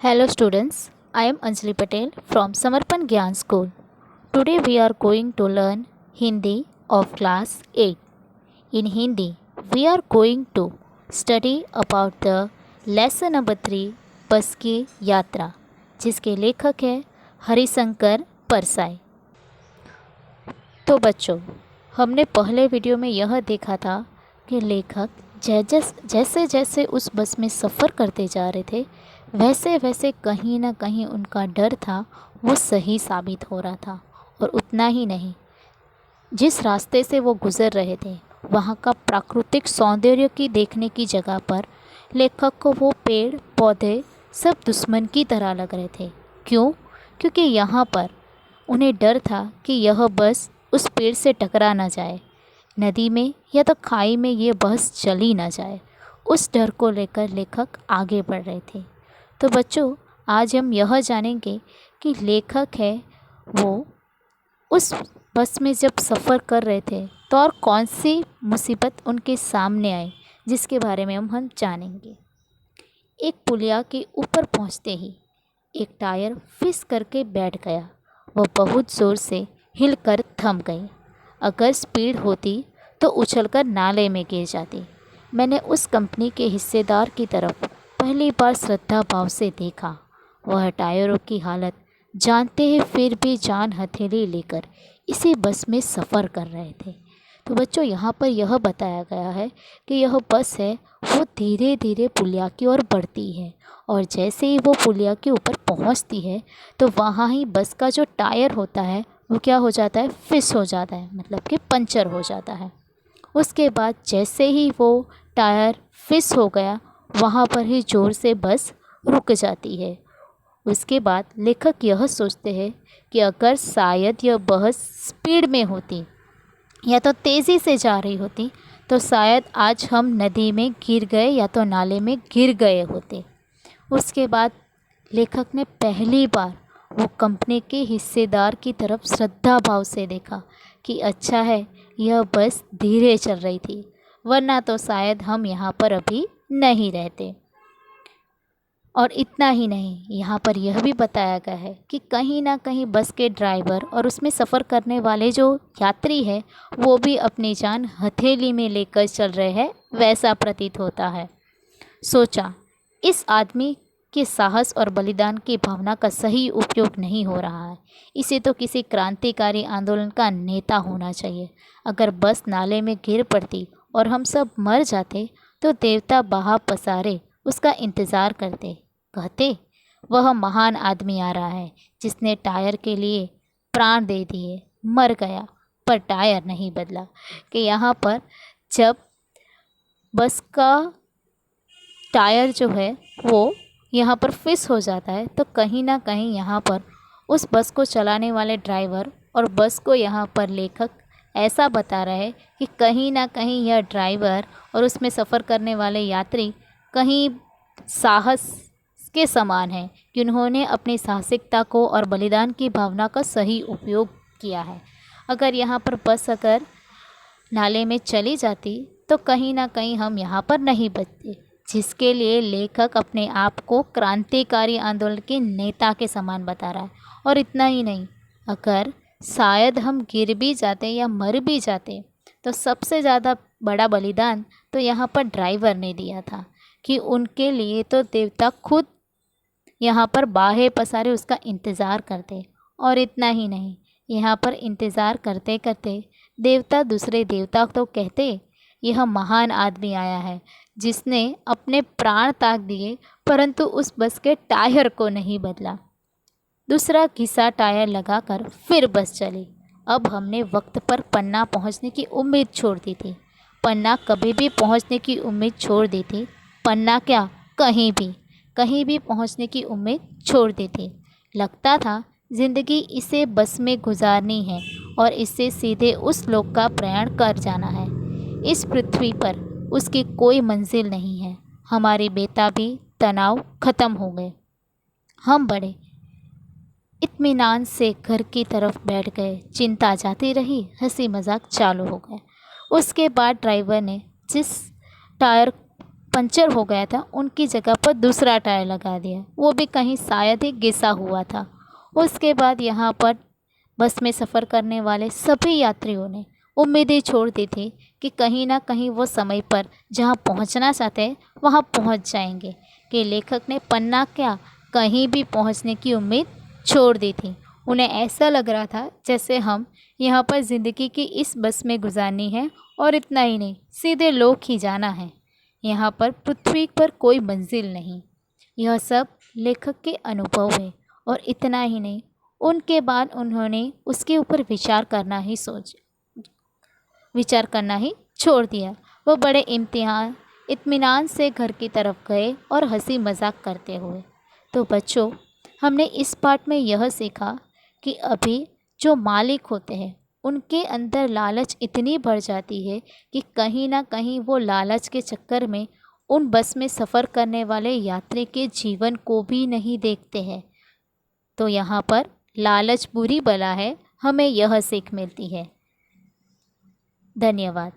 Hello students, I am Anjali Patel from Samarpan Gyan School. Today we are going to learn Hindi of class 8. In Hindi, we are going to study about the lesson number 3 बस की यात्रा, जिसके लेखक हैं हरिशंकर परसाई। तो बच्चों, हमने पहले वीडियो में यह देखा था कि लेखक जैसे जैसे उस बस में सफ़र करते जा रहे थे वैसे वैसे कहीं ना कहीं उनका डर था वो सही साबित हो रहा था। और उतना ही नहीं, जिस रास्ते से वो गुज़र रहे थे वहाँ का प्राकृतिक सौंदर्य की देखने की जगह पर लेखक को वो पेड़ पौधे सब दुश्मन की तरह लग रहे थे। क्यों? क्योंकि यहाँ पर उन्हें डर था कि यह बस उस पेड़ से टकरा ना जाए, नदी में या तो खाई में ये बस चली ना जाए। उस डर को लेकर लेखक आगे बढ़ रहे थे। तो बच्चों, आज हम यह जानेंगे कि लेखक है वो उस बस में जब सफ़र कर रहे थे तो और कौन सी मुसीबत उनके सामने आई, जिसके बारे में हम जानेंगे। एक पुलिया के ऊपर पहुंचते ही एक टायर फिस करके बैठ गया। वह बहुत ज़ोर से हिलकर थम गई। अगर स्पीड होती तो उछलकर नाले में गिर जाती। मैंने उस कंपनी के हिस्सेदार की तरफ पहली बार श्रद्धा भाव से देखा। वह टायरों की हालत जानते ही फिर भी जान हथेली लेकर इसी बस में सफ़र कर रहे थे। तो बच्चों, यहाँ पर यह बताया गया है कि यह बस है वो धीरे धीरे पुलिया की ओर बढ़ती है, और जैसे ही वो पुलिया के ऊपर पहुँचती है तो वहाँ ही बस का जो टायर होता है वो क्या हो जाता है, फिस हो जाता है, मतलब कि पंचर हो जाता है। उसके बाद जैसे ही वो टायर फिस हो गया वहाँ पर ही ज़ोर से बस रुक जाती है। उसके बाद लेखक यह सोचते हैं कि अगर शायद यह बस स्पीड में होती या तो तेज़ी से जा रही होती तो शायद आज हम नदी में गिर गए या तो नाले में गिर गए होते। उसके बाद लेखक ने पहली बार वो कंपनी के हिस्सेदार की तरफ श्रद्धा भाव से देखा कि अच्छा है यह बस धीरे चल रही थी, वरना तो शायद हम यहाँ पर अभी नहीं रहते। और इतना ही नहीं, यहाँ पर यह भी बताया गया है कि कहीं ना कहीं बस के ड्राइवर और उसमें सफ़र करने वाले जो यात्री है वो भी अपनी जान हथेली में लेकर चल रहे हैं, वैसा प्रतीत होता है। सोचा, इस आदमी के साहस और बलिदान की भावना का सही उपयोग नहीं हो रहा है। इसे तो किसी क्रांतिकारी आंदोलन का नेता होना चाहिए। अगर बस नाले में गिर पड़ती और हम सब मर जाते तो देवता बहा पसारे उसका इंतज़ार करते, कहते वह महान आदमी आ रहा है जिसने टायर के लिए प्राण दे दिए, मर गया पर टायर नहीं बदला। कि यहाँ पर जब बस का टायर जो है वो यहाँ पर फिस हो जाता है तो कहीं ना कहीं यहाँ पर उस बस को चलाने वाले ड्राइवर और बस को यहाँ पर लेखक ऐसा बता रहे हैं कि कहीं ना कहीं यह ड्राइवर और उसमें सफ़र करने वाले यात्री कहीं साहस के समान हैं कि उन्होंने अपनी साहसिकता को और बलिदान की भावना का सही उपयोग किया है। अगर यहाँ पर बस अगर नाले में चली जाती तो कहीं ना कहीं हम यहाँ पर नहीं बचते, जिसके लिए लेखक अपने आप को क्रांतिकारी आंदोलन के नेता के समान बता रहा है। और इतना ही नहीं, अगर शायद हम गिर भी जाते या मर भी जाते तो सबसे ज़्यादा बड़ा बलिदान तो यहाँ पर ड्राइवर ने दिया था कि उनके लिए तो देवता खुद यहाँ पर बाहें पसारे उसका इंतज़ार करते। और इतना ही नहीं, यहाँ पर इंतज़ार करते करते देवता दूसरे देवता तो कहते यह महान आदमी आया है जिसने अपने प्राण त्याग दिए परंतु उस बस के टायर को नहीं बदला। दूसरा घिसा टायर लगाकर फिर बस चली। अब हमने वक्त पर पन्ना पहुंचने की उम्मीद छोड़ दी थी। पन्ना कभी भी पहुंचने की उम्मीद छोड़ दी थी। पन्ना क्या, कहीं भी पहुंचने की उम्मीद छोड़ दी थी। लगता था ज़िंदगी इसे बस में गुजारनी है और इससे सीधे उस लोक का प्रयाण कर जाना है। इस पृथ्वी पर उसकी कोई मंजिल नहीं है। हमारी बेताबी तनाव ख़त्म हो गए। हम बड़े इत्मीनान से घर की तरफ बैठ गए। चिंता जाती रही, हंसी मजाक चालू हो गए। उसके बाद ड्राइवर ने जिस टायर पंचर हो गया था उनकी जगह पर दूसरा टायर लगा दिया, वो भी कहीं शायद ही घिसा हुआ था। उसके बाद यहाँ पर बस में सफ़र करने वाले सभी यात्रियों ने उम्मीदें छोड़ दी थी कि कहीं ना कहीं वो समय पर जहाँ पहुँचना चाहते हैं वहाँ पहुँच जाएंगे, कि लेखक ने पन्ना क्या कहीं भी पहुँचने की उम्मीद छोड़ दी थी। उन्हें ऐसा लग रहा था जैसे हम यहाँ पर ज़िंदगी की इस बस में गुजारनी है और इतना ही नहीं, सीधे लोक ही जाना है। यहाँ पर पृथ्वी पर कोई मंजिल नहीं। यह सब लेखक के अनुभव है। और इतना ही नहीं, उनके बाद उन्होंने उसके ऊपर विचार करना ही छोड़ दिया। वो बड़े इत्मीनान से घर की तरफ गए और हंसी मजाक करते हुए। तो बच्चों, हमने इस पाठ में यह सीखा कि अभी जो मालिक होते हैं उनके अंदर लालच इतनी बढ़ जाती है कि कहीं ना कहीं वो लालच के चक्कर में उन बस में सफ़र करने वाले यात्री के जीवन को भी नहीं देखते हैं। तो यहाँ पर लालच बुरी बला है, हमें यह सीख मिलती है। धन्यवाद।